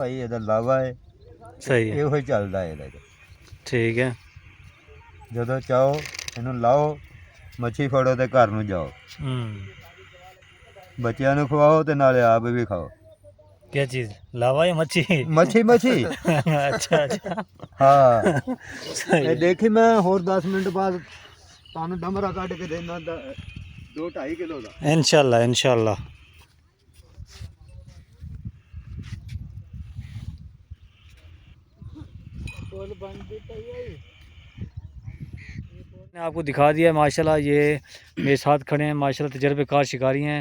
ਭਾਈ ਇਹਦਾ ਲਾਵਾ ਹੈ, ਸਹੀ ਹੈ, ਇਹੋ ਹੀ ਚੱਲਦਾ ਇਹਦਾ। ਠੀਕ ਹੈ। ਜਦੋਂ ਚਾਹੋ ਇਹਨੂੰ ਲਾਓ, ਮੱਛੀ ਫੜੋ ਤੇ ਘਰ ਨੂੰ ਜਾਓ, ਬੱਚਿਆਂ ਨੂੰ ਖਵਾਓ ਤੇ ਨਾਲੇ ਆਪ ਵੀ ਖਾਓ। क्या चीज़, लावा या मच्छी? ਮੱਛੀ ਮੱਛੀ अच्छा अच्छा ਹਾਂ। सही ਇਹ है। ਦੇਖੀ ਮੈਂ ਹੋਰ 10 ਮਿੰਟ ਬਾਅਦ ਤੁਹਾਨੂੰ ਡਮਰਾ ਕੱਢ ਕੇ ਦੇਣਾ 2-2.5 ਕਿਲੋ ਦਾ। इंशाल्लाह इंशाल्लाह। मैंने आपको दिखा दिया माशाल्लाह। ये मेरे साथ खड़े हैं माशाल्लाह, तजर्बेकार शिकारी हैं,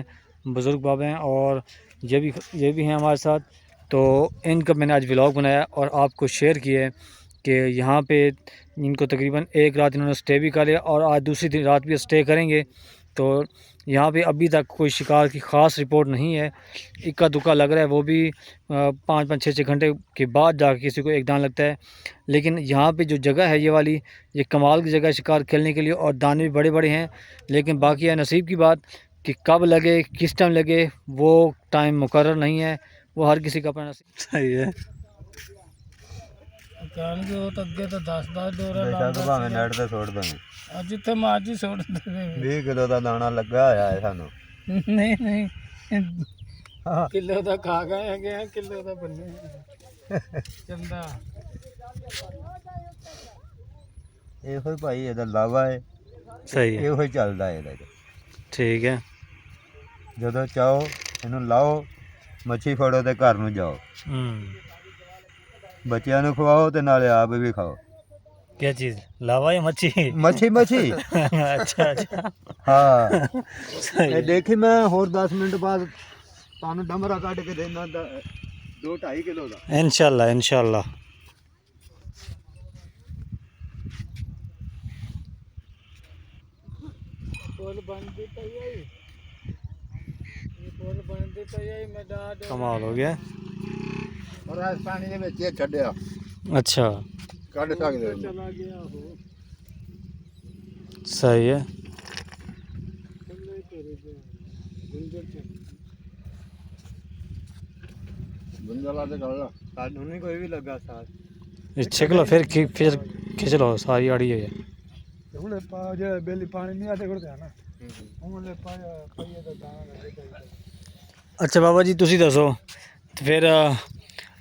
बुज़ुर्ग बाबा हैं, और ये भी हैं हमारे साथ। तो इनका मैंने आज व्लॉग बनाया और आपको शेयर किया है कि यहाँ पे इनको तकरीबन एक रात इन्होंने स्टे भी कर लिया और आज दूसरी रात भी स्टे करेंगे। तो यहाँ पे अभी तक कोई शिकार की ख़ास रिपोर्ट नहीं है, इक्का दुक्का लग रहा है, वो भी 5-5, 6-6 घंटे के बाद जाकर किसी को एक दान लगता है। लेकिन यहाँ पे जो जगह है ये वाली, ये कमाल की जगह है शिकार खेलने के लिए, और दाने भी बड़े बड़े हैं। लेकिन बाकी है नसीब की बात कि कब लगे, किस टाइम लगे, वो टाइम मुकर्रर नहीं है, वो हर किसी का अपना नसीब। सही है। ਕਹਿਣਗੇ ਉਹ ਤਾਂ ਅੱਗੇ ਤਾਂ 10-10 ਡੋਰਾ ਬੇਸ਼ੱਕ ਭਾਵੇਂ ਨੈਟ ਤੇ ਸੁੱਟ ਦਾਂਗੇ। ਅੱਜ ਜਿੱਥੇ ਮਰਜੀ ਸੁੱਟ ਦੇਵੇ। 20 ਕਿਲੋ ਦਾ ਦਾਣਾ ਲੱਗਾ ਹੋਇਆ ਹੈ ਸਾਨੂੰ। ਨਹੀਂ ਨਹੀਂ, ਕਿਲੋ ਦਾ ਖਾ ਗਏ ਹੈਗੇ ਆ, ਕਿਲੋ ਦਾ ਬੰਨੇ ਚੰਦਾ। ਇਹੋ ਹੀ ਭਾਈ ਇਹਦਾ ਲਾਵਾ ਹੈ, सही है, ਇਹੋ ਹੀ ਚੱਲਦਾ ਇਹਦਾ। ठीक है। ਜਦੋਂ ਚਾਹੋ ਇਹਨੂੰ ਲਾਓ, ਮੱਛੀ ਫੜੋ ਤੇ ਘਰ ਨੂੰ ਜਾਓ, ਬੱਚਿਆਂ ਨੂੰ ਖਵਾਓ ਤੇ ਨਾਲੇ ਆਪ ਵੀ ਖਾਓ। क्या चीज़, लावा या मच्छी? ਮੱਛੀ ਮੱਛੀ अच्छा अच्छा ਹਾਂ। सही ਇਹ है। ਦੇਖੀ ਮੈਂ ਹੋਰ 10 ਮਿੰਟ ਬਾਅਦ ਤੁਹਾਨੂੰ ਡਮਰਾ ਕੱਢ ਕੇ ਦੇਣਾ 2-2.5 ਕਿਲੋ ਦਾ। इंशाल्लाह इंशाल्लाह। ਪੁੱਲ ਬਣਦੀ ਪਈ ਹੈ, ਇਹ ਪੁੱਲ ਬਣਦੀ ਪਈ ਹੈ। ਮੈਂ ਡਾਡ कमाल हो गया। ਔਰ ਇਸ ਪਾਣੀ ਦੇ ਵਿੱਚ ਇਹ ਛੱਡਿਆ अच्छा ਕੱਢ ਸਕਦੇ ਹੋ। ਚਲਾ ਗਿਆ ਉਹ सही है। ਥੱਲੇ ਤੇਰੇ ਦੇ ਗੁੰਦਰ ਚ ਗੁੰਦਲਾ ਤੇ ਗੱਲ ਸਾਨੂੰ ਨਹੀਂ ਕੋਈ ਵੀ ਲੱਗਾ ਸਾਥ। छिक लो फिर खिंच लो, सारी आड़ी है। ਉਹਲੇ ਪਾ ਜੇ ਬੇਲੀ ਪਾਣੀ ਨਹੀਂ ਆਦੇ ਕੋਲ ਨਾ ਉਹਲੇ ਪਾਇਆ ਪਈਏ ਦਾ ਦਾਣਾ ਦੇ। अच्छा बाबा जी तुसी दसो, तो फिर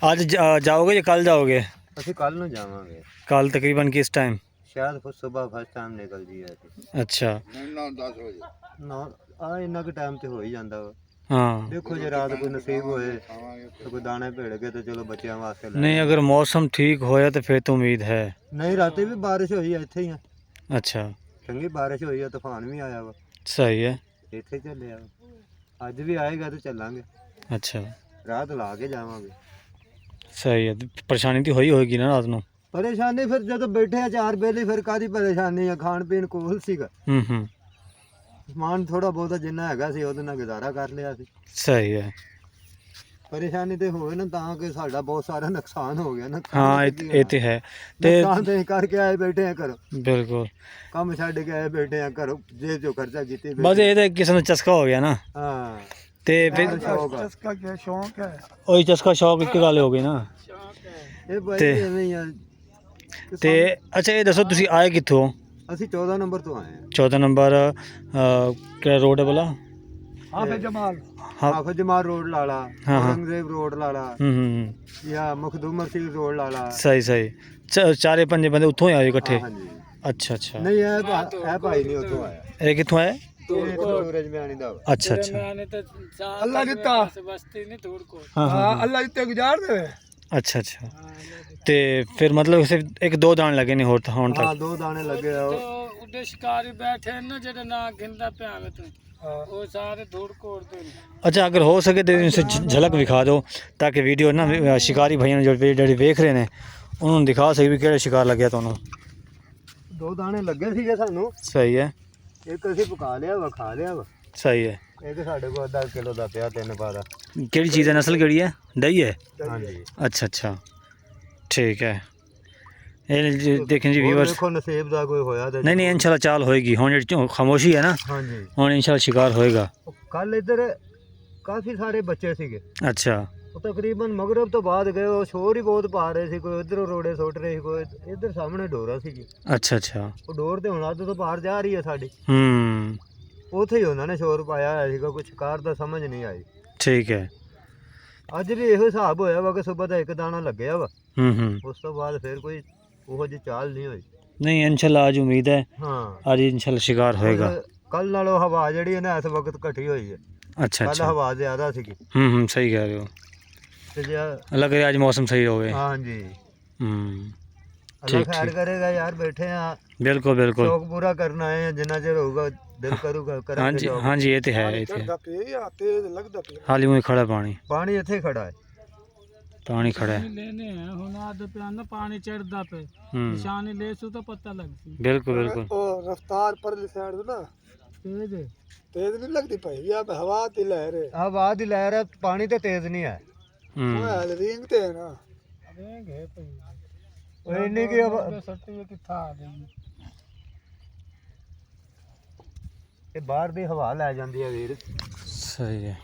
आज जाओगे या कल जाओगे? ਅਸੀਂ ਕੱਲ ਨੂੰ ਜਾਵਾਂਗੇ, कल तकरीबन किस टाइम? ਸ਼ਾਇਦ ਫਿਰ ਸਵੇਰ ਫਸਟ ਟਾਈਮ ਨਿਕਲ ਜੀ ਅਸੀਂ। अच्छा 9-10 ਵਜੇ ਨਾ ਆ ਇੰਨਾ ਕੁ ਟਾਈਮ ਤੇ ਹੋ ਹੀ ਜਾਂਦਾ ਵਾ। हाँ। ਦੇਖੋ ਜੇ ਰਾਤ ਕੋਈ ਨਸੀਬ ਹੋਏ ਤਾਂ ਕੋਈ ਦਾਣੇ ਭੇੜ ਕੇ ਤੇ ਚਲੋ ਬੱਚਿਆਂ ਵਾਸਤੇ ਲੈ। नहीं, अगर मौसम ठीक होया तो फिर तो उम्मीद है। ਨਹੀਂ ਰਾਤੀ ਵੀ ਬਾਰਿਸ਼ ਹੋਈ ਆ, ਇੱਥੇ ਹੀ ਆ, अच्छा ਚੰਗੀ ਬਾਰਿਸ਼ ਹੋਈ ਆ, ਤੂਫਾਨ ਵੀ ਆਇਆ ਵਾ, सही है। ਇੱਥੇ ਚੱਲਿਆ ਵਾ। ਅੱਜ ਵੀ ਆਏਗਾ ਤੇ ਚੱਲਾਂਗੇ, अच्छा ਰਾਤ ਲਾ ਕੇ ਜਾਵਾਂਗੇ। सही है। परेशानी तो होई होगी ना रात ਨੂੰ? ਪਰੇਸ਼ਾਨੀ ਫਿਰ ਜਦੋਂ ਬੈਠੇ ਆ ਚਾਰ ਬੇਲੀ ਫਿਰ ਕਾਦੀ ਪਰੇਸ਼ਾਨੀ ਆ, ਖਾਣ ਪੀਣ ਕੋਲ ਸੀਗਾ, ਸਮਾਨ ਥੋੜਾ ਬਹੁਤਾ ਜਿੰਨਾ ਹੈਗਾ ਸੀ ਉਹਦੇ ਨਾਲ ਗੁਜ਼ਾਰਾ ਕਰ ਲਿਆ ਸੀ। सही है। ਪਰੇਸ਼ਾਨੀ ਤੇ ਹੋਵੇ ਨਾ ਤਾਂ ਕਿ ਸਾਡਾ ਬਹੁਤ ਸਾਰਾ ਨੁਕਸਾਨ ਹੋ ਗਿਆ ਨਾ। हाँ ये तो है। ते ਨੁਕਸਾਨ ਤੇ ਅਸੀਂ ਕਰਕੇ ਆਏ ਬੈਠੇ ਆ ਘਰੋਂ, बिल्कुल। ਕੰਮ ਛੱਡ ਕੇ ਆਏ ਬੈਠੇ ਆ ਘਰੋਂ, ਜੇ ਜੋ ਖਰਚਾ ਕੀਤੇ बस ये तो किस्म का चस्का हो गया ना। ਹਾਂ। ते फिर ਸ਼ੌਕ ਆ। इसका क्या शौक है? वही चस्का शौक एक गल हो गई ना। ਇਹ ਭਾਈ ਤੇ- ਐਵੇਂ ਹੀ ਆ। ते अच्छा ये दसो तुसी आए कित्थों? ਅਸੀਂ 14 ਨੰਬਰ ਤੋਂ ਆਏ 14 नंबर क्या रोड है बोला? हाफिज जमाल हाँ। ਆ ਹਾਫਿਜ਼ ਜਮਾਲ ਰੋਡ ਲਾਲਾ, ਹਾਂ, ਹਾਂ। ਔਰੰਗਜ਼ੇਬ ਰੋਡ ਲਾਲਾ, ਜਾਂ ਮਖਦੂਮਰ ਸਿੰਘ ਰੋਡ ਲਾਲਾ। सही सही। चारे पंजे बंदे उतों ही आए इकट्ठे? ਹਾਂਜੀ। अच्छा अच्छा। ਨਹੀਂ ਇਹ ਭਾਈ ਨਹੀਂ ਉੱਥੋਂ ਆਇਆ, ये कित्थों आए? ਇਹ ਸੂਰਜ ਮਿਆਣੀ ਦਾ ਵਾ। अच्छा अच्छा। मैंने तो अल्लाह दिता बस्ती नहीं थोड़ को। हाँ हाँ। अल्लाह दिते गुजार दे। अच्छा अच्छा। ते फिर मतलब सिर्फ 1-2 दान लगे नहीं होता होने ਹਾਂ तक? 2 ਦਾਣੇ ਲੱਗੇ ਆ। तो उधर शिकारी बैठे हैं ना जेडे ना गिनदा पे आवे तो वो सारे धूड़ कोड़ दे। अच्छा अगर हो सके तो इनसे झलक दिखा दो ताकि वीडियो ना शिकारी भाइयों जो देख रहे हैं उन्होंने दिखा सके भी किहड़ा शिकार लग गया तो उन्होंने। 2 ਦਾਣੇ ਲੱਗੇ ਸੀਗੇ ਸਾਨੂੰ, सही है। ਇੱਕ ਅਸੀਂ ਪਕਾ ਲਿਆ ਵਾ, ਖਾ ਲਿਆ ਵਾ, सही है। ਇੱਕ ਸਾਡੇ ਕੋਲ 10 ਕਿਲੋ ਦਾ ਪਿਆ 3 ਪਾ ਦਾ। केड़ी चीज़ है, नस्ल केड़ी है? दही है? ਹਾਂਜੀ। अच्छा अच्छा ठीक है। ये देखें जी ਹੋਰ व्यूअर्स, ਦੇਖੋ ਨਸੀਬ ਦਾ ਕੋਈ ਹੋਇਆ ਤੇ नहीं नहीं इंशाल्लाह चाल होएगी, हुन जेह्ड़ी खामोशी है ना ਹਾਂਜੀ। हुन इंशाल्लाह शिकार होएगा। ਕੱਲ ਇੱਧਰ ਕਾਫੀ ਸਾਰੇ ਬੱਚੇ ਸੀਗੇ, अच्छा ਉਹ ਉਹ ਤਕਰੀਬਨ ਮਗਰਬ ਤੋਂ ਬਾਅਦ ਗਏ, ਉਹ ਸ਼ੋਰ ਹੀ ਬਹੁਤ ਪਾ ਰਹੇ ਸੀ, ਕੋਈ ਇੱਧਰੋਂ ਰੋੜੇ ਸੁੱਟ ਰਹੇ ਸੀ, ਕੋਈ ਇੱਧਰ ਸਾਹਮਣੇ ਡੋਰਾ ਸੀ ਜੀ। ਅੱਛਾ ਅੱਛਾ। ਉਹ ਡੋਰ ਤੇ ਹੁਣ ਅੱਧ ਤੋਂ ਪਾਰ ਜਾ ਰਹੀ ਹੈ ਸਾਡੀ, ਹੂੰ ਉੱਥੇ ਹੀ ਉਹਨਾਂ ਨੇ ਸ਼ੋਰ ਪਾਇਆ ਹੋਇਆ ਸੀਗਾ, ਕੋਈ ਸ਼ਿਕਾਰ ਦਾ ਸਮਝ ਨਹੀਂ ਆਈ। ਠੀਕ ਹੈ। ਅੱਜ ਵੀ ਇਹੋ ਹਿਸਾਬ ਹੋਇਆ ਵਾ ਕਿ ਸਵੇਰ ਦਾ ਇੱਕ ਦਾਣਾ ਲੱਗਿਆ ਵਾ, ਉਸ ਤੋਂ ਬਾਅਦ ਫਿਰ ਕੋਈ ਉਹੋ ਜਿਹੀ ਚਾਲ ਨਹੀਂ ਹੋਈ। ਨਹੀਂ ਇਨਸ਼ਾਅੱਲਾ ਅੱਜ ਉਮੀਦ ਹੈ ਹਾਂ ਅੱਜ ਇਨਸ਼ਾਅੱਲਾ ਸ਼ਿਕਾਰ ਹੋਏਗਾ। ਕੱਲ ਨਾਲੋਂ ਹਵਾ ਜਿਹੜੀ ਹੈ ਨਾ ਇਸ ਵਕਤ ਘਟੀ ਹੋਈ ਹੈ। अच्छा ਕੱਲ अच्छा। ਹਵਾ ਜ਼ਿਆਦਾ ਸੀਗੀ सही कह रहे हो। ਤੇ ਜੇ लग रहा है आज मौसम सही हो गया। ਹਾਂ ਜੀ ਅੱਲਾ ठीक ਖੈਰ ठीक ਕਰੇਗਾ ਯਾਰ, ਬੈਠੇ ਆ बिल्कुल बिल्कुल। ਸ਼ੌਕ ਪੂਰਾ ਕਰਨ ਆਏ ਆ, ਜਿੰਨਾ ਚਿਰ ਹੋਊਗਾ ਦਿਲ ਕਰੂਗਾ हाँ ਕਰਾਂਗੇ जी ਸ਼ੌਕ। हाँ जी ये तो है ये तो है। हाल ही में खड़ा पानी ਪਾਣੀ ਇੱਥੇ ਖੜਾ ਹੈ। पानी खड़ा है। लेने हैं हुन आद पे ना पानी चढ़दा पे निशानी ले सु तो पता लगती। बिल्कुल बिल्कुल। ਉਹ ਰਫਤਾਰ ਪਰਲੀ ਸਾਈਡ ਤੋਂ ਨਾ तेज है ਤੇਜ਼ ਨਹੀਂ ਲੱਗਦੀ ਪਈ ਯਾ ਹਵਾ ਦੀ ਲਹਿਰ ਹੈ ਹਵਾ ਦੀ ਲਹਿਰ ਹੈ, ਪਾਣੀ ਤੇ ਤੇਜ਼ ਨਹੀਂ ਹੈ। ਉਹ ਹਾਲ ਰਿੰਗ ਤੇ ਹੈ ਨਾ रेंग है पई ਉਹ ਇੰਨੀ ਕੀ सट्टी है कि था गई। ਇਹ ਬਾਹਰ ਦੀ ਹਵਾ ਲੈ ਜਾਂਦੀ ਹੈ ਵੀਰ। सही है।